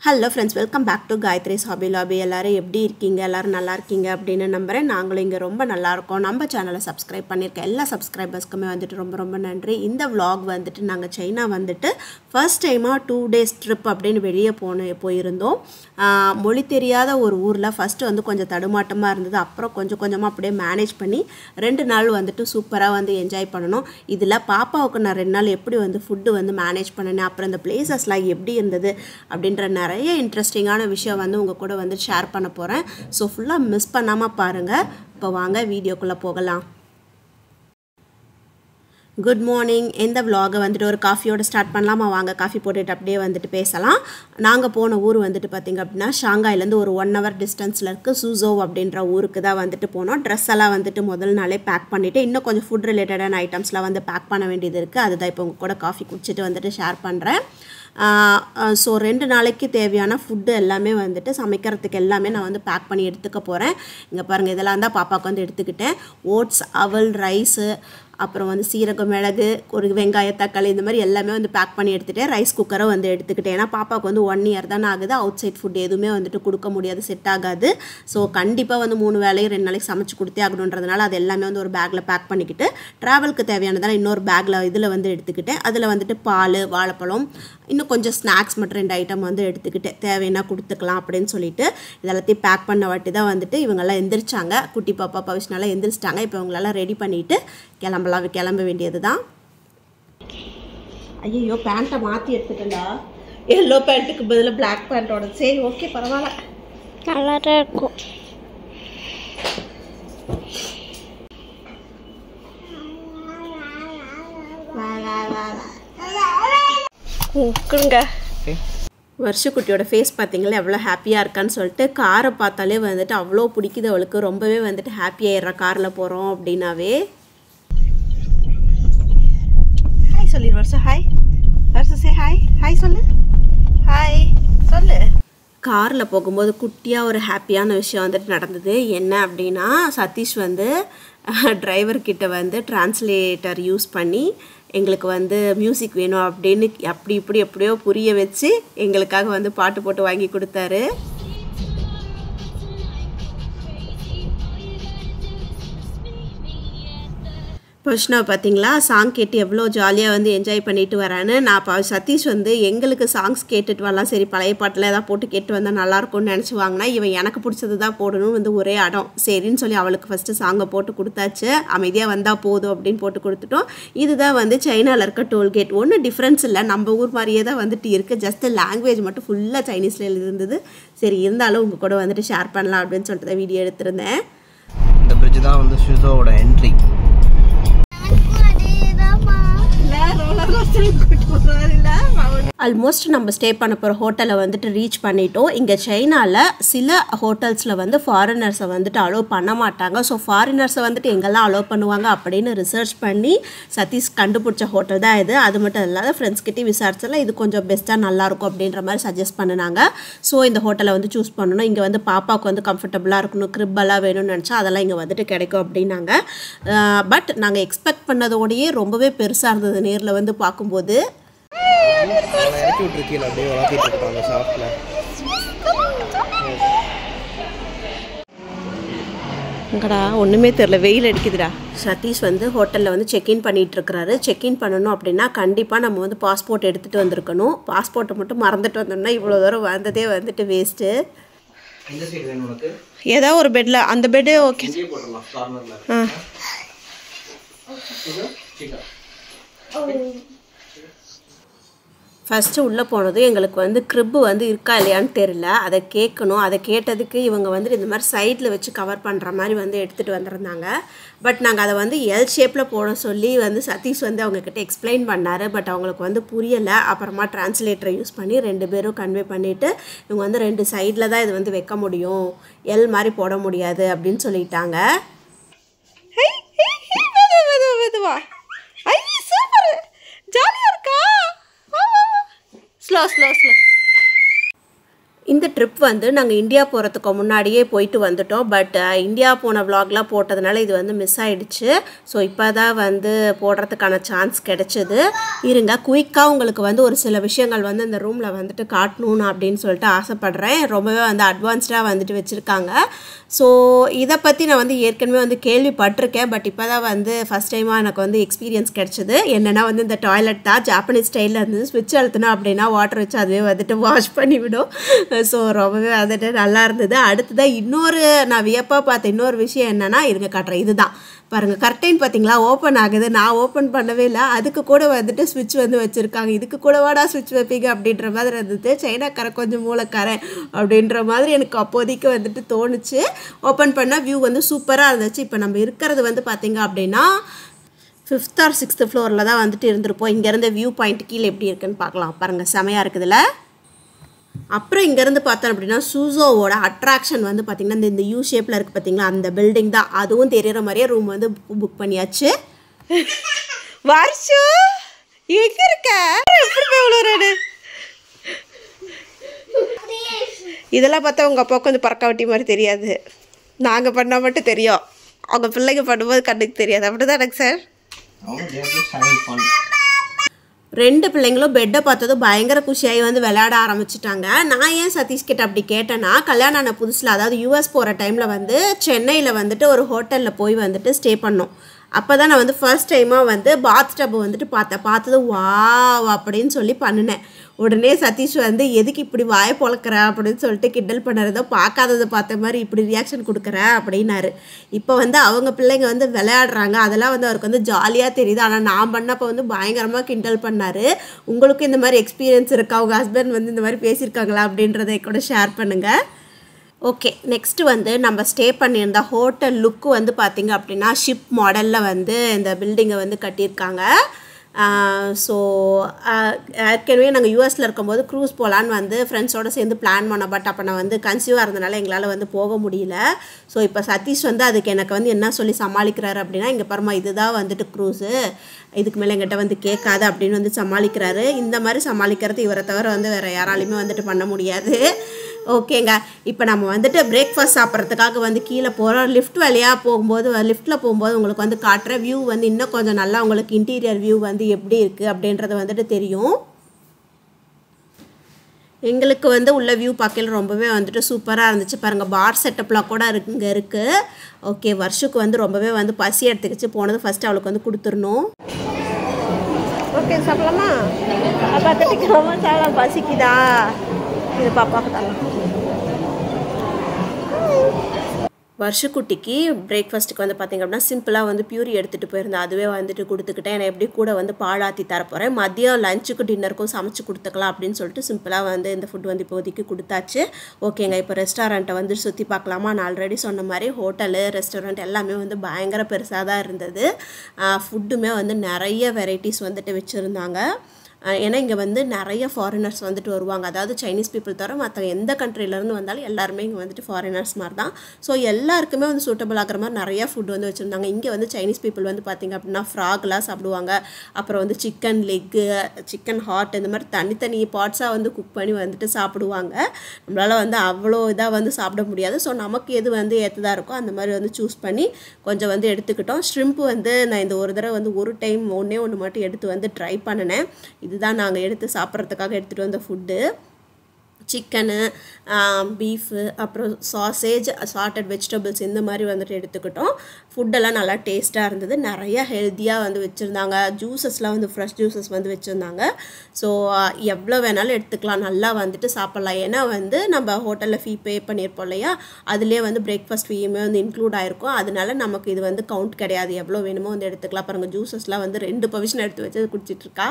Hello friends, welcome back to Gayatri's Hobby Lobby. எல்லாரும் எப்படி இருக்கீங்க? எல்லாரும் நல்லா இருக்கீங்க அப்படினு நம்புறேன். நாங்களும் இங்க ரொம்ப நல்லா இருக்கோம். நம்ம சேனலை சப்ஸ்கிரைப் பண்ணிருக்க எல்லா சப்ஸ்கிரைபர்ஸ்க்குமே வந்துட்டு ரொம்ப நன்றி. இந்த vlog வந்துட்டு நாங்க சைனா வந்துட்டு ஃபர்ஸ்ட் டைமா 2 days trip அப்படினு வெளிய போயிருந்தோம். மொழி தெரியாத ஒரு ஊர்ல ஃபர்ஸ்ட் வந்து கொஞ்சம் தடுமாட்டமா இருந்தது. அப்புறம் கொஞ்சமா அப்படியே மேனேஜ் பண்ணி 2 நாள் வந்துட்டு சூப்பரா வந்து என்ஜாய் பண்ணனும். இதுல பாப்பாவுக்கு நான் 2 நாள் எப்படி வந்து ஃபுட் வந்து மேனேஜ் பண்ணனே அப்புறம் இந்த பிளேसेसலாம் எப்படி இருந்தது அப்படின்ற நிறைய இன்ட்ரஸ்டிங்கான விஷயம் வந்து உங்க கூட வந்து ஷேர் பண்ண போறேன். சோ ஃபுல்லா மிஸ் பண்ணாம பாருங்க. இப்போ வாங்க வீடியோக்குள்ள போகலாம். Good morning. இந்த vlog வந்துட்டு ஒரு காஃபியோட ஸ்டார்ட் பண்ணலாமா? வாங்க காஃபி போட்டுட்டு அப்படியே வந்துட்டு பேசலாம். நாங்க போன ஊர் வந்துட்டு பாத்தீங்க அப்படினா ஷாங்காயில இருந்து ஒரு 1 hour டிஸ்டன்ஸ்ல இருக்க சூசோ அப்படிங்கற ஊருக்கு தான் வந்துட்டு போனோம். Dress எல்லாம் வந்துட்டு முதல் நாளே பேக் பண்ணிட்டு இன்னும் கொஞ்சம் ஃபுட் ரிலேட்டடான ஐட்டம்ஸ்லாம் வந்து பேக் பண்ண வேண்டியது இருக்கு. அதுதான் இப்போ உங்க கூட காஃபி குடிச்சிட்டு வந்துட்டு ஷேர் பண்றேன். ஸோ 2 நாளைக்கு தேவையான ஃபுட்டு எல்லாமே வந்துட்டு சமைக்கிறதுக்கு எல்லாமே நான் வந்து பேக் பண்ணி எடுத்துக்க போகிறேன். இங்கே பாருங்கள், இதெல்லாம் தான் பாப்பாவுக்கு வந்து எடுத்துக்கிட்டேன். ஓட்ஸ், அவல், ரைஸு, அப்புறம் வந்து சீரகம், மிளகு, ஒரு வெங்காய, தக்காளி இந்த மாதிரி எல்லாமே வந்து பேக் பண்ணி எடுத்துகிட்டேன். ரைஸ் குக்கரை வந்து எடுத்துக்கிட்டேன். ஏன்னா பாப்பாவுக்கு வந்து 1 year தானே ஆகுது. அவுட் சைட் ஃபுட் எதுவுமே வந்துட்டு கொடுக்க முடியாது, செட் ஆகாது. ஸோ கண்டிப்பாக வந்து 3 வேளையும் 2 நாளைக்கு சமைச்சு கொடுத்தே ஆகணுன்றதுனால அது எல்லாமே வந்து ஒரு பேக்கில் பேக் பண்ணிக்கிட்டு ட்ராவலுக்கு தேவையானதால் இன்னொரு பேக்கில் இதில் வந்து எடுத்துக்கிட்டேன். அதில் வந்துட்டு பால், வாழைப்பழம், இன்னும் கொஞ்சம் ஸ்நாக்ஸ் மற்றும் 2 ஐட்டம் வந்து எடுத்துக்கிட்டேன். தேவைன்னா கொடுத்துக்கலாம் அப்படின்னு சொல்லிட்டு இதெல்லாத்தையும் பேக் பண்ண வாட்டி தான் வந்துட்டு இவங்கெல்லாம் எந்திரிச்சாங்க. குட்டி பாப்பா பவிஷ்னாலாம் எந்திரிச்சிட்டாங்க. இப்போ இவங்களெல்லாம் ரெடி பண்ணிவிட்டு கிளம்ப வேண்டியது தான். ஐயோ, பேண்ட்டை மாற்றி எடுத்துட்டேன்டா. எல்லோ பேண்ட்டுக்கு பதில் பிளாக் பேண்ட்டோட. சரி, ஓகே, பரவாயில்ல, நல்லா தான் இருக்கும். வருஷக்குட்டியோட ஃபேஸ் பார்த்தீங்களா எவ்வளோ ஹாப்பியாக இருக்கான்னு சொல்லிட்டு. காரை பார்த்தாலே வந்துட்டு அவ்வளோ பிடிக்குது அவளுக்கு. ரொம்பவே வந்துட்டு ஹாப்பியாகிடுறா காரில் போகிறோம் அப்படின்னாவே. ஹாய் சொல்லி வருஷம். ஹாய் வருஷம், சே ஹாய். ஹாய் சொல்லு, ஹாய் சொல்லு. காரில் போகும்போது குட்டியாக ஒரு ஹாப்பியான விஷயம் வந்துட்டு நடந்தது. என்ன அப்படின்னா, சதீஷ் வந்து டிரைவர்கிட்ட வந்து டிரான்ஸ்லேட்டர் யூஸ் பண்ணி எங்களுக்கு வந்து மியூசிக் வேணும் அப்படின்னு அப்படி இப்படி எப்படியோ புரிய வச்சு எங்களுக்காக வந்து பாட்டு போட்டு வாங்கி கொடுத்தாரு. பவிஷ்ணா பார்த்தீங்களா, சாங் கேட்டு எவ்வளோ ஜாலியாக வந்து என்ஜாய் பண்ணிட்டு வரான்னு. நான் சதீஷ் வந்து எங்களுக்கு சாங்ஸ் கேட்டுட்டு வரலாம், சரி பழைய பாட்டில் ஏதாவது போட்டு கேட்டு வந்தால் நல்லாயிருக்கும்னு நினச்சி வாங்கினா, இவன் எனக்கு பிடிச்சது தான் போடணும் வந்து ஒரே அடம். சரின்னு சொல்லி அவளுக்கு ஃபஸ்ட்டு சாங்கை போட்டு கொடுத்தாச்சு. அமைதியாக வந்தால் போதும் அப்படின்னு போட்டு கொடுத்துட்டோம். இதுதான் வந்து சைனாவில் இருக்க டோல்கேட். ஒன்றும் டிஃப்ரென்ஸ் இல்லை, நம்ம ஊர் மாதிரியே தான் வந்துட்டு இருக்குது. ஜஸ்ட்டு லாங்குவேஜ் மட்டும் ஃபுல்லாக சைனீஸில் இருந்தது. சரி, இருந்தாலும் உங்கள் கூட வந்துட்டு ஷேர் பண்ணலாம் அப்படின்னு சொல்லிட்டு தான் வீடியோ எடுத்திருந்தேன். இந்த பிரிட்ஜ் தான் வந்து ஷூசோவோட என்ட்ரி. ஆல்மோஸ்ட் நம்ம ஸ்டே பண்ண போகிற ஹோட்டலை வந்துட்டு ரீச் பண்ணிட்டோம். இங்கே சைனாவில் சில ஹோட்டல்ஸில் வந்து ஃபாரினர்ஸை வந்துட்டு அலோவ் பண்ண மாட்டாங்க. ஸோ ஃபாரினர்ஸை வந்துட்டு எங்கெல்லாம் அலோவ் பண்ணுவாங்க அப்படின்னு ரிசர்ச் பண்ணி சதீஷ் கண்டுபிடிச்ச ஹோட்டல் தான் இது. அது மட்டும் இல்லாத ஃப்ரெண்ட்ஸ்கிட்டையும் விசாரிச்சல இது கொஞ்சம் பெஸ்ட்டாக நல்லாயிருக்கும் அப்படின்ற மாதிரி சஜஸ்ட் பண்ணினாங்க. ஸோ இந்த ஹோட்டலை வந்து சூஸ் பண்ணணும். இங்கே வந்து பாப்பாவுக்கு வந்து கம்ஃபர்டபுளாக இருக்கணும், க்ரிப்பெல்லாம் வேணும்னு நினச்சா அதெல்லாம் இங்கே வந்துட்டு கிடைக்கும் அப்படின்னாங்க. பட் நாங்கள் எக்ஸ்பெக்ட் பண்ணதோடையே ரொம்பவே பெருசாக இருந்தது நேரில் வந்து பார்க்கும்போது. இங்கடா ஒன்றுமே தெரில, வெயில் அடிக்குதுடா. சதீஷ் வந்து ஹோட்டலில் வந்து செக்இன் பண்ணிகிட்டு இருக்கிறாரு. செக்இன் பண்ணணும் அப்படின்னா கண்டிப்பாக நம்ம வந்து பாஸ்போர்ட் எடுத்துகிட்டு வந்திருக்கணும். பாஸ்போர்ட்டை மட்டும் மறந்துட்டு வந்தோம்னா இவ்வளோ தூரம் வந்ததே வந்துட்டு வேஸ்ட்டு. ஏதோ ஒரு பெட்டில், அந்த பெட்டு ஓகே. ஃபஸ்ட்டு உள்ளே போனது எங்களுக்கு வந்து க்ரிப்பு வந்து இருக்கா இல்லையான்னு தெரியல. அதை கேட்கணும். அதை கேட்டதுக்கு இவங்க வந்துட்டு இந்த மாதிரி சைடில் வச்சு கவர் பண்ணுற மாதிரி வந்து எடுத்துகிட்டு வந்துருந்தாங்க. பட் நாங்கள் அதை வந்து எல் ஷேப்பில் போட சொல்லி வந்து சதீஷ் வந்து அவங்கக்கிட்ட எக்ஸ்பிளைன் பண்ணார். பட் அவங்களுக்கு வந்து புரியலை. அப்புறமா டிரான்ஸ்லேட்டரை யூஸ் பண்ணி 2 பேரும் கன்வே பண்ணிவிட்டு இவங்க வந்து 2 சைடில் தான் இது வந்து வைக்க முடியும், எல் மாதிரி போட முடியாது அப்படின்னு சொல்லிட்டாங்க. ஜாலியாக இருக்கா? ஸ்லோ. இந்த ட்ரிப் வந்து நாங்கள் இந்தியா போகிறதுக்கு முன்னாடியே போயிட்டு வந்துட்டோம். பட் இந்தியா போன விலாக்லாம் போட்டதுனால இது வந்து மிஸ் ஆகிடுச்சு. ஸோ இப்போ தான் வந்து போடுறதுக்கான சான்ஸ் கிடைச்சிது. இருங்க, குயிக்காக உங்களுக்கு வந்து ஒரு சில விஷயங்கள் வந்து இந்த ரூமில் வந்துட்டு காட்டணும்னு அப்படின்னு சொல்லிட்டு ஆசைப்பட்றேன். ரொம்பவே வந்து அட்வான்ஸ்டாக வந்துட்டு வச்சுருக்காங்க. ஸோ இதை பற்றி நான் வந்து ஏற்கனவே வந்து கேள்விப்பட்டிருக்கேன். பட் இப்போ தான் வந்து ஃபஸ்ட் டைமாக எனக்கு வந்து எக்ஸ்பீரியன்ஸ் கிடச்சிது. என்னென்னா வந்து இந்த டாய்லெட் தான் ஜாப்பனீஸ் ஸ்டைலில் இருந்தது. ஸ்விட்ச் அழுத்தினா அப்படின்னா வாட்டர் வச்சு அதுவே வந்துட்டு வாஷ் பண்ணிவிடும். ஸோ ரொம்பவே வந்துட்டு நல்லா இருந்தது. அடுத்ததான் இன்னொரு நான் வியப்பாக பார்த்த இன்னொரு விஷயம் என்னென்னா, இருங்க காட்டுறேன். இதுதான் பாருங்கள், கர்டைன் பார்த்தீங்களா ஓப்பன் ஆகுது. நான் ஓப்பன் பண்ணவே இல்லை. அதுக்கு கூட வந்துட்டு ஸ்விட்ச் வந்து வச்சுருக்காங்க. இதுக்கு கூட வாடா ஸ்விட்ச் வைப்பீங்க அப்படின்ற மாதிரி இருந்தது. சைனாக்காரன் கொஞ்சம் மூளைக்காரன் அப்படின்ற மாதிரி எனக்கு அப்போதைக்கு வந்துட்டு தோணுச்சு. ஓப்பன் பண்ணால் வியூ வந்து சூப்பராக இருந்துச்சு. இப்போ நம்ம இருக்கிறது வந்து பார்த்திங்க அப்படின்னா 5th or 6th ஃப்ளோரில் தான் வந்துட்டு இருந்திருப்போம். இங்கேருந்து வியூ பாயிண்ட் கீழே எப்படி இருக்குன்னு பார்க்கலாம். பாருங்கள், செமையாக இருக்குதுல்ல. அப்புறம் இங்கேருந்து பார்த்தோம் அப்படின்னா சூசோவோட அட்ராக்ஷன் வந்து பார்த்திங்கன்னா இந்த யூ ஷேப்பில் இருக்குது பார்த்திங்களா, அந்த பில்டிங் தான். அதுவும் தெரிகிற மாதிரியே ரூம் வந்து புக் பண்ணியாச்சு. வர்ஷு எங்கே இருக்க? எப்படி இதெல்லாம் பார்த்தா உங்கள் அப்பாவுக்கு வந்து பறக்க வட்டி மாதிரி தெரியாது. நாங்கள் பண்ணால் மட்டும் தெரியும். அவங்க பிள்ளைங்க பண்ணும்போது கண்ணுக்கு தெரியாது. அப்படி தான் எனக்கு சார். 2 பிள்ளைங்களும் பெட்டை பார்த்ததும் பயங்கர குஷியாகி வந்து விளையாட ஆரம்பிச்சிட்டாங்க. நான் ஏன் சதீஷ்கிட்ட அப்படி கேட்டேன்னா, கல்யாணம் ஆன புதுசில் அதாவது யூஎஸ் போகிற டைமில் வந்து சென்னையில் வந்துட்டு ஒரு ஹோட்டலில் போய் வந்துட்டு ஸ்டே பண்ணோம். அப்போ தான் நான் வந்து ஃபர்ஸ்ட் டைமாக வந்து பாத் டப் வந்துட்டு பார்த்தது வாவ் அப்படின்னு சொல்லி பண்ணினேன். உடனே சதீஷ் வந்து எதுக்கு இப்படி வாயை பொழக்கிற அப்படின்னு சொல்லிட்டு கிண்டல் பண்ணுறதோ, பார்க்காததை பார்த்த மாதிரி இப்படி ரியாக்ஷன் கொடுக்குற அப்படின்னாரு. இப்போ வந்து அவங்க பிள்ளைங்க வந்து விளையாடுறாங்க. அதெல்லாம் வந்து அவருக்கு வந்து ஜாலியாக தெரியுது. ஆனால் நான் பண்ணப்போ வந்து பயங்கரமாக கிண்டல் பண்ணார். உங்களுக்கு இந்த மாதிரி எக்ஸ்பீரியன்ஸ் இருக்கா? அவங்க ஹஸ்பண்ட் வந்து இந்த மாதிரி பேசியிருக்காங்களா அப்படின்றத கூட ஷேர் பண்ணுங்கள். ஓகே, நெக்ஸ்ட்டு வந்து நம்ம ஸ்டே பண்ணியிருந்த ஹோட்டல் லுக்கு வந்து பார்த்திங்க அப்படின்னா ஷிப் மாடலில் வந்து இந்த பில்டிங்கை வந்து கட்டியிருக்காங்க. ஸோ ஏற்கனவே நாங்கள் யூஎஸில் இருக்கும்போது க்ரூஸ் போகலான்னு வந்து ஃப்ரெண்ட்ஸோடு சேர்ந்து பிளான் பண்ணோம். பட் அப்போ நான் வந்து கன்சீவாக இருந்தனால எங்களால் வந்து போக முடியல. ஸோ இப்போ சதீஷ் வந்து அதுக்கு எனக்கு வந்து என்ன சொல்லி சமாளிக்கிறாரு அப்படின்னா, இங்கே பாருமா இதுதான் வந்துட்டு க்ரூஸு, இதுக்கு மேலே எங்கிட்ட வந்து கேட்காது அப்படின்னு வந்து சமாளிக்கிறாரு. இந்த மாதிரி சமாளிக்கிறது இவரை தவிர வந்து வேறு யாராலையுமே வந்துட்டு பண்ண முடியாது. ஓகேங்க, இப்போ நம்ம வந்துட்டு பிரேக்ஃபாஸ்ட் சாப்பிட்றதுக்காக வந்து கீழே போகிறோம். லிஃப்ட் வழியாக லிஃப்ட்டில் போகும்போது உங்களுக்கு வந்து காட்டுற வியூ வந்து இன்னும் கொஞ்சம் நல்லா உங்களுக்கு இன்டீரியர் வியூ வந்து எப்படி இருக்குது அப்படின்றது வந்துட்டு தெரியும். எங்களுக்கு வந்து உள்ள வியூ பார்க்கல ரொம்பவே வந்துட்டு சூப்பராக இருந்துச்சு. பாருங்கள், பார் செட்டப்லாம் கூட இங்கே இருக்குது. ஓகே, வருஷுக்கு வந்து ரொம்பவே வந்து பசி எடுத்துக்கிச்சு. போனது ஃபஸ்ட்டு அவளுக்கு வந்து கொடுத்துடணும். ஓகே, சாப்பிடலாமா? பார்த்துட்டு பசிக்குதா? இது பாப்பாவுக்கு தரலாம். வருஷக்குட்டிக்கு பிரேக்ஃபாஸ்ட்டுக்கு வந்து பார்த்திங்க அப்படின்னா சிம்பிளாக வந்து பியூரி எடுத்துகிட்டு போயிருந்தேன். அதுவே வந்துட்டு கொடுத்துக்கிட்டேன். நான் எப்படி கூட வந்து பாழாத்தி தரப்போகிறேன். மதியம் லஞ்சுக்கு டின்னருக்கும் சமைச்சு கொடுத்துக்கலாம் அப்படின்னு சொல்லிட்டு சிம்பிளாக வந்து இந்த ஃபுட் வந்து இப்போதைக்கு கொடுத்தாச்சு. ஓகேங்க, இப்போ ரெஸ்டாரண்ட்டை வந்து சுற்றி பார்க்கலாமா? நான் ஆல்ரெடி சொன்ன மாதிரி ஹோட்டலு ரெஸ்டாரண்ட் எல்லாமே வந்து பயங்கர பெருசாக தான் இருந்தது. ஃபுட்டுமே வந்து நிறைய வெரைட்டிஸ் வந்துட்டு வச்சுருந்தாங்க. ஏன்னா இங்கே வந்து நிறைய ஃபாரினர்ஸ் வந்துட்டு வருவாங்க. அதாவது சைனீஸ் பீப்புள் தவிர மற்ற எந்த கண்ட்ரிலேருந்து வந்தாலும் எல்லாருமே இங்கே வந்துட்டு ஃபாரினர்ஸ் மாதிரி தான். ஸோ எல்லாருக்குமே வந்து சூட்டபிள் ஆகிற மாதிரி நிறையா ஃபுட் வந்து வச்சுருந்தாங்க. இங்கே வந்து சைனீஸ் பீப்புள் வந்து பார்த்திங்க அப்படின்னா ஃப்ராக்லாம் சாப்பிடுவாங்க. அப்புறம் வந்து சிக்கன் லெக்கு, சிக்கன் ஹார்ட், இந்த மாதிரி தனித்தனி பார்ட்ஸாக வந்து குக் பண்ணி வந்துட்டு சாப்பிடுவாங்க. நம்மளால் வந்து அவ்வளோ இதாக வந்து சாப்பிட முடியாது. ஸோ நமக்கு எது வந்து ஏற்றதாக இருக்கோ அந்த மாதிரி வந்து சூஸ் பண்ணி கொஞ்சம் வந்து எடுத்துக்கிட்டோம். ஷ்ரிம்ப் வந்து நான் இந்த ஒரு தடவை வந்து ஒரு டைம் ஒன்று மட்டும் எடுத்து வந்து ட்ரை பண்ணினேன். இதுதான் நாங்கள் எடுத்து சாப்பிட்றதுக்காக எடுத்துகிட்டு வந்த ஃபுட்டு. சிக்கனு, பீஃபு, அப்புறம் சாசேஜ், சார்ட்டட் வெஜிடபிள்ஸ் இந்த மாதிரி வந்துட்டு எடுத்துக்கிட்டோம். ஃபுட்டெல்லாம் நல்லா டேஸ்ட்டாக இருந்தது. நிறையா ஹெல்த்தியாக வந்து வச்சுருந்தாங்க. ஜூஸஸ்லாம் வந்து ஃப்ரெஷ் ஜூஸஸ் வந்து வச்சுருந்தாங்க. ஸோ எவ்வளோ வேணாலும் எடுத்துக்கலாம், நல்லா வந்துட்டு சாப்பிட்லாம். ஏன்னா வந்து நம்ம ஹோட்டலில் ஃபீ பே பண்ணியிருப்போம் இல்லையா, அதுலேயே வந்து பிரேக்ஃபாஸ்ட் ஃபீயுமே வந்து இன்க்ளூட் ஆகிருக்கும். அதனால நமக்கு இது வந்து கவுண்ட் கிடையாது, எவ்வளோ வேணுமோ வந்து எடுத்துக்கலாம். பாருங்கள், ஜூஸஸ்லாம் வந்து 2 பவிஷன் எடுத்து வச்சு குடிச்சிட்ருக்கா.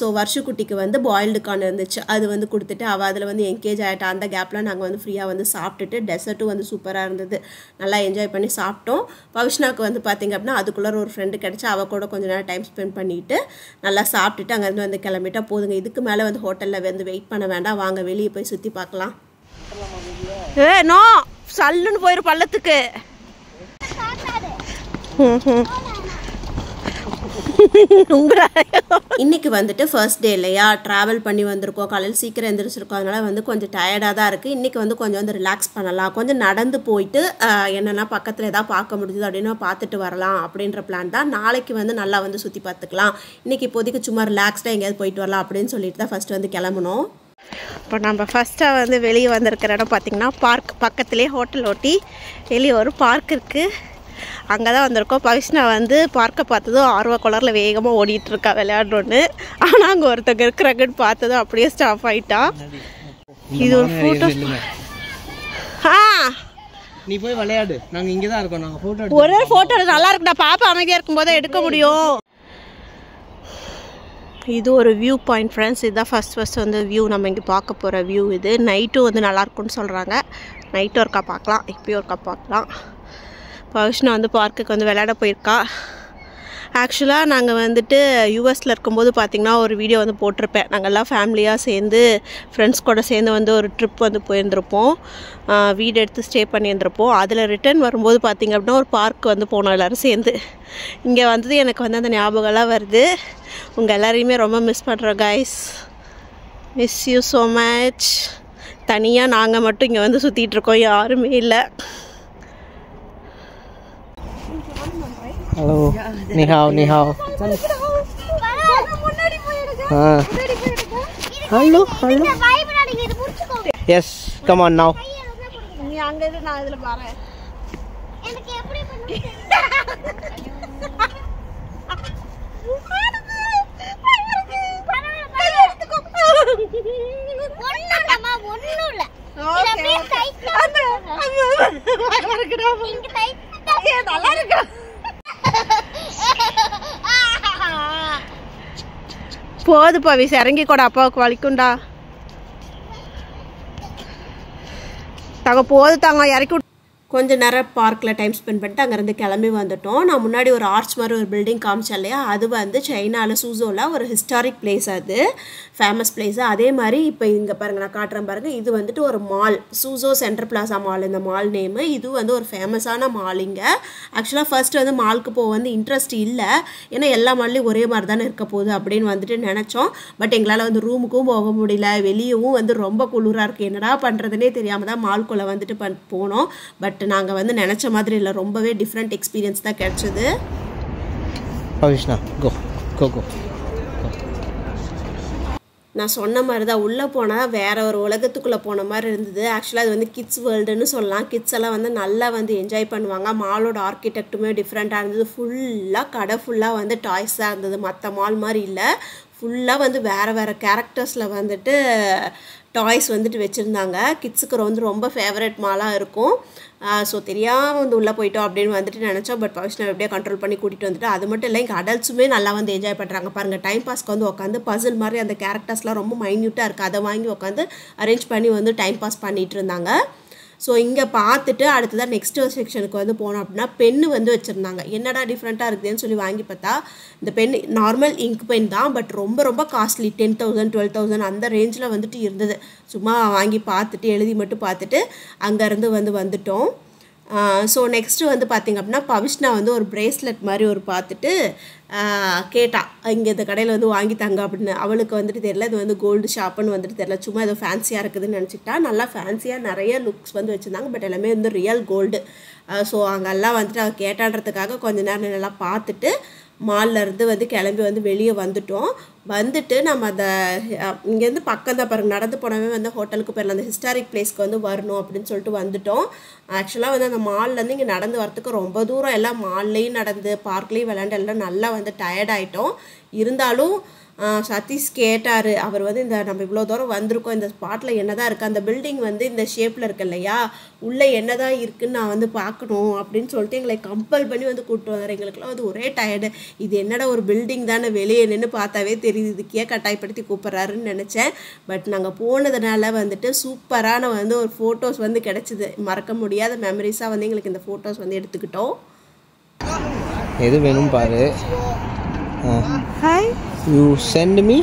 ஸோ வருஷக்குட்டிக்கு வந்து பாயில்டு கார்ன் இருந்துச்சு, அது வந்து கொடுத்துட்டு அவள் அதில் வந்து என்கேஜ் ஆகிட்டா. அந்த கேப்பில் நாங்கள் வந்து ஃப்ரீயாக வந்து சாப்பிட்டுட்டு டெசர்ட்டும் வந்து சூப்பராக இருந்தது. நல்லா என்ஜாய் பண்ணி சாப்பிட்டோம். பவிஷ்னாவுக்கு வந்து பார்த்திங்க அப்படின்னா அதுக்குள்ளே ஒரு ஃப்ரெண்டு கிடச்சி அவள் கூட கொஞ்சம் நேரம் டைம் ஸ்பெண்ட் பண்ணிவிட்டு நல்லா சாப்பிட்டுட்டு அங்கேருந்து வந்து கிளம்பிட்டா போதுங்க. இதுக்கு மேலே வந்து ஹோட்டலில் வந்து வெயிட் பண்ண வேண்டாம், வாங்க வெளியே போய் சுற்றி பார்க்கலாம். நோ சல்லுன்னு போயிரு பள்ளத்துக்கு. இன்னைக்கு வந்துட்டு ஃபர்ஸ்ட் டே இல்லையா, ட்ராவல் பண்ணி வந்திருக்கோம், காலையில் சீக்கிரம் எழுந்திரிச்சிருக்கோம், அதனால் வந்து கொஞ்சம் டயர்டாக தான் இருக்குது. இன்றைக்கி வந்து கொஞ்சம் வந்து ரிலாக்ஸ் பண்ணலாம், கொஞ்சம் நடந்து போயிட்டு என்னென்னா பக்கத்தில் எதாவது பார்க்க முடியுது அப்படின்னு பார்த்துட்டு வரலாம் அப்படின்ற பிளான் தான். நாளைக்கு வந்து நல்லா வந்து சுற்றி பார்த்துக்கலாம். இன்றைக்கி இப்போதைக்கு சும்மா ரிலாக்ஸ்டாக எங்கேயாவது போயிட்டு வரலாம் அப்படின்னு சொல்லிட்டு தான் ஃபஸ்ட்டு வந்து கிளம்பணும். இப்போ நம்ம ஃபஸ்ட்டாக வந்து வெளியே வந்திருக்கிற இடம் பார்த்திங்கன்னா பார்க் பக்கத்துலேயே ஹோட்டல் ஒட்டி வெளியே ஒரு பார்க் இருக்குது. அங்கே தான் வந்திருக்கோம். பவிஷ்ணா வந்து பார்க்கை பார்த்ததும் ஆர்வ கலரில் வேகமாக ஓடிட்டுருக்கா விளையாடணுன்னு. ஆனால் அங்கே ஒருத்தங்க இருக்கிறாங்கன்னு பார்த்ததும் அப்படியே ஸ்டாப் ஆகிட்டான். இது ஒரு ஃபோட்டோ. நீ போய் விளையாடு, நாங்கள் இங்கே தான் இருக்கோம். நாங்கள் ஃபோட்டோ ஒரே ஃபோட்டோ நல்லா இருக்குடா, பாப்பா அமைதியாக இருக்கும்போது எடுக்க முடியும். இது ஒரு வியூ பாயிண்ட் ஃப்ரெண்ட்ஸ். இதுதான் ஃபஸ்ட் வந்து வியூ நம்ம இங்கே பார்க்க போகிற வியூ. இது நைட்டும் வந்து நல்லாயிருக்குன்னு சொல்கிறாங்க. நைட்டும் ஒருக்கா பார்க்கலாம், இப்போயும் ஒருக்கா பார்க்கலாம். பவிஷ்ணா வந்து பார்க்குக்கு வந்து விளையாட போயிருக்கா. ஆக்சுவலாக நாங்கள் வந்துட்டு யூஎஸில் இருக்கும்போது பார்த்திங்கன்னா ஒரு வீடியோ வந்து போட்டிருப்பேன். நாங்கள் எல்லாம் ஃபேமிலியாக சேர்ந்து ஃப்ரெண்ட்ஸ் கூட சேர்ந்து வந்து ஒரு ட்ரிப் வந்து போயிருந்திருப்போம், வீடு எடுத்து ஸ்டே பண்ணியிருந்திருப்போம். அதில் ரிட்டர்ன் வரும்போது பார்த்திங்க அப்படின்னா ஒரு பார்க் வந்து போனோம் எல்லோரும் சேர்ந்து. இங்கே வந்தது எனக்கு வந்து அந்த ஞாபகம்லாம் வருது. உங்கள் எல்லாரையுமே ரொம்ப மிஸ் பண்ணுறோம் guys, miss you so much. தனியாக நாங்கள் மட்டும் இங்கே வந்து சுற்றிட்டுருக்கோம், யாருமே இல்லை. ஹலோ, நிஹாவ் நிஹாவ். Hello hello. Yes, come on now. நீ அங்கே இரு, நான் இதில் வரேன். போது பவிஸ், இறங்கி கூட அப்பாவுக்கு வலிக்கும்டா. தாங்க போது தாங்க, இறக்கி கொஞ்சம் நேரம் பார்க்கில் டைம் ஸ்பெண்ட் பண்ணிட்டு அங்கேருந்து கிளம்பி வந்துட்டோம். நான் முன்னாடி ஒரு ஆர்ச் மாதிரி ஒரு பில்டிங் காமிச்சேன் இல்லையா, அது வந்து சைனாவில் சூசோவில் ஒரு ஹிஸ்டாரிக் பிளேஸ், அது ஃபேமஸ் பிளேஸு. அதே மாதிரி இப்போ இங்கே பாருங்கள், நான் காட்டுறேன் பாருங்கள். இது வந்துட்டு ஒரு மால், சூசோ சென்ட்ரல் பிளாசா மால் இந்த மால் நேமு. இது வந்து ஒரு ஃபேமஸான மால். இங்கே ஆக்சுவலாக ஃபர்ஸ்ட் வந்து மாலுக்கு போக வந்து இன்ட்ரெஸ்ட் இல்லை, ஏன்னா எல்லா மால்லையும் ஒரே மாதிரி தானே இருக்க போகுது அப்படின்னு வந்துட்டு நினச்சோம். பட் எங்களால் வந்து ரூமுக்கும் போக முடியல, வெளியவும் வந்து ரொம்ப குளிராக இருக்குது, என்னடா பண்ணுறதுனே தெரியாமல் தான் மால்குள்ளே வந்துட்டு போனோம். பட் நாங்கள் வந்து நினச்ச மாதிரி இல்லை, ரொம்பவே டிஃப்ரெண்ட் எக்ஸ்பீரியன்ஸ் தான் கிடச்சிது. பவிஷ்ணா கோ கோ கோ. நான் சொன்ன மாதிரி தான், உள்ளே போனால் வேறு ஒரு உலகத்துக்குள்ளே போன மாதிரி இருந்தது. ஆக்சுவலாக அது வந்து கிட்ஸ் வேர்ல்டுன்னு சொல்லலாம். கிட்ஸ் எல்லாம் வந்து நல்லா வந்து என்ஜாய் பண்ணுவாங்க. மாலோட ஆர்கிடெக்ட்டுமே டிஃப்ரெண்ட்டாக இருந்தது. ஃபுல்லாக கடை ஃபுல்லாக வந்து டாய்ஸாக இருந்தது, மற்ற மால் மாதிரி இல்லை. ஃபுல்லாக வந்து வேறு வேறு கேரக்டர்ஸில் வந்துட்டு டாய்ஸ் வந்துட்டு வச்சுருந்தாங்க. கிட்ஸுக்கு வந்து ரொம்ப ஃபேவரட் மாலாக இருக்கும். ஸோ தெரியாமல் வந்து உள்ளே போயிட்டோம் அப்படின்னு வந்துட்டு நினச்சோம். பட் பவிஷ்ணா எப்படியே கண்ட்ரோல் பண்ணி கூட்டிகிட்டு வந்துட்டு, அது மட்டும் இல்லை இங்கே அடல்ட்ஸுமே நல்லா வந்து என்ஜாய் பண்ணுறாங்க. பாருங்கள், டைம் பாஸ்க்கு வந்து உட்காந்து பசில் மாதிரி அந்த கேரக்டர்ஸ்லாம் ரொம்ப மைன்யூட்டாக இருக்குது, அதை வாங்கி உட்காந்து அரேஞ்ச் பண்ணி வந்து டைம் பாஸ் பண்ணிகிட்டு இருந்தாங்க. ஸோ இங்கே பார்த்துட்டு அடுத்ததான் நெக்ஸ்ட் செக்ஷனுக்கு வந்து போனோம் அப்படின்னா பென்னு வந்து வச்சுருந்தாங்க. என்னடா டிஃப்ரெண்ட்டாக இருக்குதுன்னு சொல்லி வாங்கி பார்த்தா, இந்த பென் நார்மல் இங்க் பென் தான், பட் ரொம்ப ரொம்ப காஸ்ட்லி, 10,000 12,000 அந்த ரேஞ்சில் வந்துட்டு இருந்தது. சும்மா வாங்கி பார்த்துட்டு எழுதி மட்டும் பார்த்துட்டு அங்கேருந்து வந்துட்டோம். ஸோ நெக்ஸ்ட்டு வந்து பார்த்திங்க அப்படின்னா பவிஷ்ணா வந்து ஒரு ப்ரேஸ்லெட் மாதிரி ஒரு பார்த்துட்டு கேட்டா, இங்கே இந்த கடையில் வந்து வாங்கி தாங்க அப்படின்னு. அவளுக்கு வந்துட்டு தெரியல, இது வந்து கோல்டு ஷாப்புன்னு வந்துட்டு தெரியல, சும்மா ஏதோ ஃபேன்சியாக இருக்குதுன்னு நினச்சிக்கிட்டா. நல்லா ஃபேன்சியாக நிறைய லுக்ஸ் வந்து வச்சுருந்தாங்க, பட் எல்லாமே வந்து ரியல் கோல்டு. ஸோ அங்கெல்லாம் வந்துட்டு அவள் கேட்டான்றதுக்காக கொஞ்ச நேரம் நல்லா பார்த்துட்டு மால்லேருந்து வந்து கிளம்பி வந்து வெளியே வந்துட்டு நம்ம அந்த இங்கேருந்து பக்கம் தான் பாருங்கள், நடந்து போனவே வந்து ஹோட்டலுக்கு போயிடலாம், அந்த ஹிஸ்டாரிக் பிளேஸ்க்கு வந்து வரணும் அப்படின்னு சொல்லிட்டு வந்துட்டோம். ஆக்சுவலாக வந்து அந்த மால்லேருந்து இங்கே நடந்து வரத்துக்கு ரொம்ப தூரம், எல்லாம் மால்லையும் நடந்து பார்க்லேயும் விளையாண்டு எல்லாம் நல்லா வந்து டயர்ட் ஆகிட்டோம். இருந்தாலும் சதீஷ் கேட்டார், அவர் வந்து இந்த நம்ம இவ்வளோ தூரம் வந்திருக்கோம், இந்த ஸ்பாட்டில் என்ன தான் இருக்குது, அந்த பில்டிங் வந்து இந்த ஷேப்பில் இருக்கு இல்லையா, உள்ளே என்ன தான் இருக்குதுன்னு நான் வந்து பார்க்கணும் அப்படின்னு சொல்லிட்டு எங்களை கம்பல் பண்ணி வந்து கூப்பிட்டு வந்தார். எங்களுக்குலாம் வந்து ஒரே டயர்டு, இது என்னடா ஒரு பில்டிங் தானே, வெளியே நின்று பார்த்தாவே தெரியுது, இதுக்கே கட்டாயப்படுத்தி கூப்பிட்றாருன்னு நினச்சேன். பட் நாங்கள் போனதுனால வந்துட்டு சூப்பரான வந்து ஒரு ஃபோட்டோஸ் வந்து கிடச்சிது, மறக்க முடியாத மெமரிஸாக வந்து எங்களுக்கு இந்த ஃபோட்டோஸ் வந்து எடுத்துக்கிட்டோம். எது வேணும் பாரு. Hi, you sent me.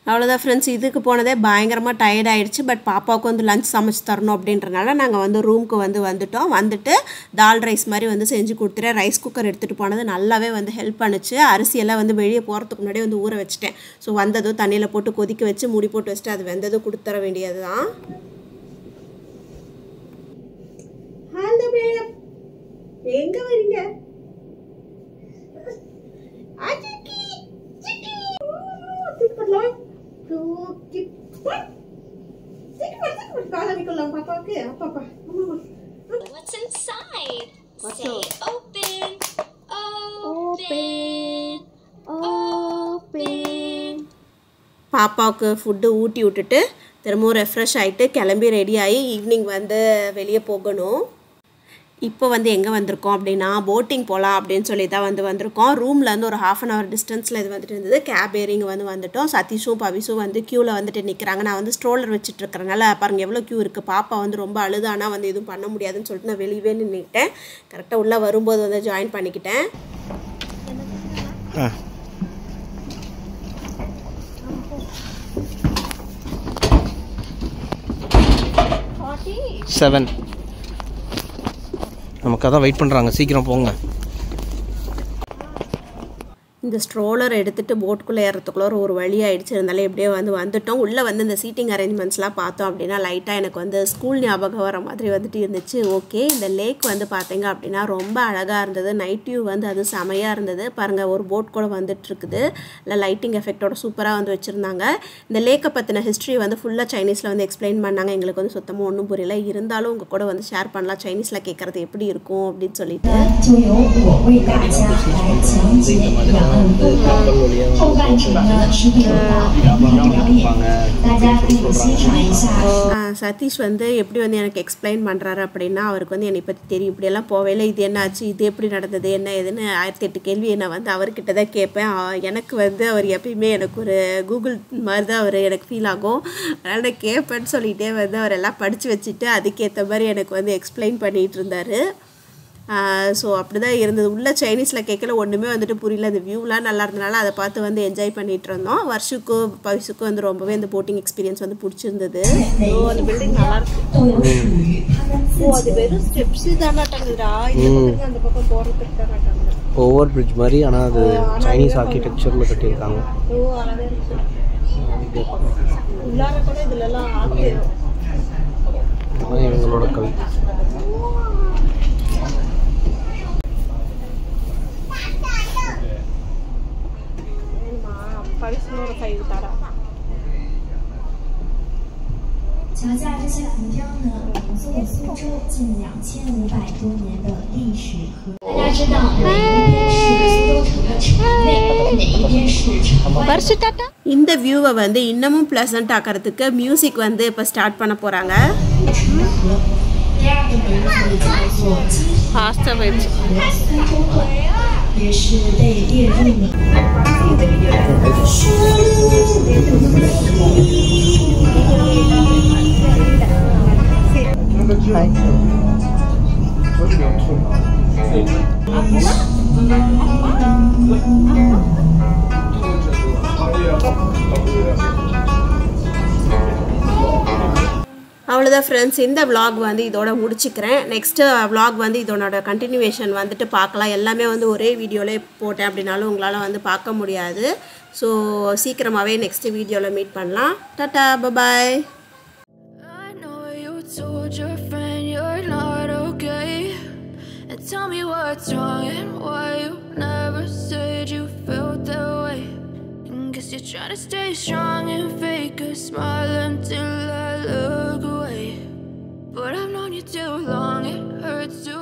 அவ்வளோதான் ஃப்ரெண்ட்ஸ், இதுக்கு போனதே பயங்கரமாக டயர்ட் ஆகிடுச்சு. பட் பாப்பாவுக்கு வந்து லஞ்ச் சமைச்சு தரணும் அப்படின்றனால நாங்கள் வந்து ரூமுக்கு வந்துட்டோம். வந்துட்டு தால் ரைஸ் மாதிரி வந்து செஞ்சு கொடுத்துட்டேன். ரைஸ் குக்கர் எடுத்துகிட்டு போனது நல்லாவே வந்து ஹெல்ப் பண்ணுச்சு. அரிசியெல்லாம் வந்து வெளியே போகிறதுக்கு முன்னாடியே வந்து ஊற வச்சுட்டேன். ஸோ வந்ததும் தண்ணியில் போட்டு கொதிக்க வச்சு மூடி போட்டு வச்சுட்டு அது வெந்ததும் கொடுத்துற வேண்டியது தான். எங்கே வரீங்க? What's inside? Say open. Open. Open. பாப்பாவுக்கு ஃபுட்டு ஊட்டி விட்டுட்டு திரும்பவும் ரெஃப்ரெஷ் ஆகிட்டு கிளம்பி ரெடி ஆகி ஈவினிங் வந்து வெளியே போகணும். இப்போ வந்து எங்கே வந்திருக்கோம் அப்படின்னா போட்டிங் போகலாம் அப்படின்னு சொல்லி தான் வந்திருக்கோம். ரூம்லேருந்து ஒரு 1/2 hour டிஸ்டன்ஸில் இது வந்துட்டு இருந்தது. கேப் ஏரிங் வந்துட்டோம். சதீஷும் பவிஷும் வந்து க்யூவில் வந்துட்டு நிற்கிறாங்க. நான் வந்து ஸ்ட்ரோலர் வச்சுட்டு இருக்கிறனால பாருங்கள் எவ்வளோ க்யூ இருக்குது. பாப்பா வந்து ரொம்ப அழுதானா வந்து எதுவும் பண்ண முடியாதுன்னு சொல்லிட்டு நான் வெளியவே நின்றுட்டேன். கரெக்டாக உள்ளே வரும்போது வந்து ஜாயின் பண்ணிக்கிட்டேன். 7 நமக்கு அதான் வெயிட் பண்ணுறாங்க, சீக்கிரம் போங்க. இந்த ஸ்ட்ரோலர் எடுத்துகிட்டு போட்டுக்குள்ளே ஏறத்துக்குள்ளே ஒரு வழி ஆகிடுச்சு. இருந்தாலும் எப்படியோ வந்துட்டோம். உள்ளே வந்து இந்த சீட்டிங் அரேஞ்ச்மெண்ட்ஸ்லாம் பார்த்தோம் அப்படின்னா லைட்டாக எனக்கு வந்து ஸ்கூல் ஞாபகம் வர மாதிரி வந்துட்டு இருந்துச்சு. ஓகே, இந்த லேக் வந்து பார்த்தீங்க அப்படின்னா ரொம்ப அழகாக இருந்தது. நைட் வியூ வந்து அது செமையாக இருந்தது. பாருங்கள் ஒரு போட் கூட வந்துட்டுருக்குது. இல்லை லைட்டிங் எஃபெக்டோட சூப்பராக வந்து வச்சுருந்தாங்க. இந்த லேக்கை பற்றின ஹிஸ்ட்ரி வந்து ஃபுல்லாக சைனீஸில் வந்து எக்ஸ்பிளைன் பண்ணாங்க. எங்களுக்கு வந்து சுத்தமாக ஒன்றும் புரியல. இருந்தாலும் உங்கள் கூட வந்து ஷேர் பண்ணலாம் சைனீஸில் கேட்குறது எப்படி இருக்கும் அப்படின்னு சொல்லிட்டு. சதீஷ் வந்து எப்படி வந்து எனக்கு எக்ஸ்பிளைன் பண்ணுறாரு அப்படின்னா, அவருக்கு வந்து என்னை பற்றி தெரியும். இப்படியெல்லாம் போவேல, இது என்ன ஆச்சு, இது எப்படி நடந்தது, என்ன ஏதுன்னு 1008 கேள்வி நான் வந்து அவர்கிட்ட தான் கேட்பேன். எனக்கு வந்து அவர் எப்பயுமே எனக்கு ஒரு கூகுள் மாதிரி தான் அவர் எனக்கு ஃபீல் ஆகும். அதனால் நான் கேட்பேன்னு சொல்லிகிட்டே வந்து அவர் எல்லாம் படித்து வச்சுட்டு அதுக்கேற்ற மாதிரி எனக்கு வந்து எக்ஸ்பிளைன் பண்ணிகிட்டு இருந்தார். ஸோ அப்படி தான் இருந்தது. உள்ள சைனீஸில் கேட்கல ஒன்றுமே வந்துட்டு புரியல. அந்த வியூலாம் நல்லா இருந்தனால அதை பார்த்து வந்து என்ஜாய் பண்ணிகிட்டு இருந்தோம். வருஷுக்கும் பவிஷுக்கும் வந்து ரொம்பவே இந்த போட்டிங் எக்ஸ்பீரியன்ஸ் வந்து பிடிச்சிருந்தது. அந்த பில்டிங் நல்லா இருக்கு. அது வெறும் ஸ்டெப்ஸ் தான் நாட்டாங்கடா. அந்த பக்கம் போகிறதுக்கு தான் நாட்டாங்க. ஓவர் பிரிட்ஜ் மாதிரி, ஆனால் அது சைனீஸ் ஆர்கிடெக்சரில் கட்டியிருக்காங்க. உள்ளார கூட இதுலலாம் ஆர்ட் இவங்களோட கவி. பவிஷனோட 5 தாரா. 桥下这些浮雕呢，名作苏州近2500多年的历史和大家知道哪一边是苏州城的城内，哪一边是城外。இந்த வியூவை வந்து இன்னமும் ப்ளசன்ட் ஆக்கிறதுக்கு மியூசிக் வந்து இப்போ ஸ்டார்ட் பண்ண போகிறாங்க. 第二个名字叫做ஃபாஸ்ட்டாக போயிடுச்சு. 苏州馆，也是被列入了。அவ்வளோதான் ஃப்ரெண்ட்ஸ், இந்த vlog வந்து இதோட முடிச்சுக்கிறேன். நெக்ஸ்ட்டு vlog வந்து இதோட கண்டினியூவேஷன் வந்துட்டு பார்க்கலாம். எல்லாமே வந்து ஒரே வீடியோவிலே போட்டேன் அப்படின்னாலும் உங்களால் வந்து பார்க்க முடியாது. ஸோ சீக்கிரமாகவே நெக்ஸ்ட் வீடியோவில் மீட் பண்ணலாம். Tata, bye bye. I know you told your friend you're not okay, and tell me what's wrong and why you never said you felt that way. And guess you're trying to stay strong and fake a smile until I look away. But I've known you too long, it hurts to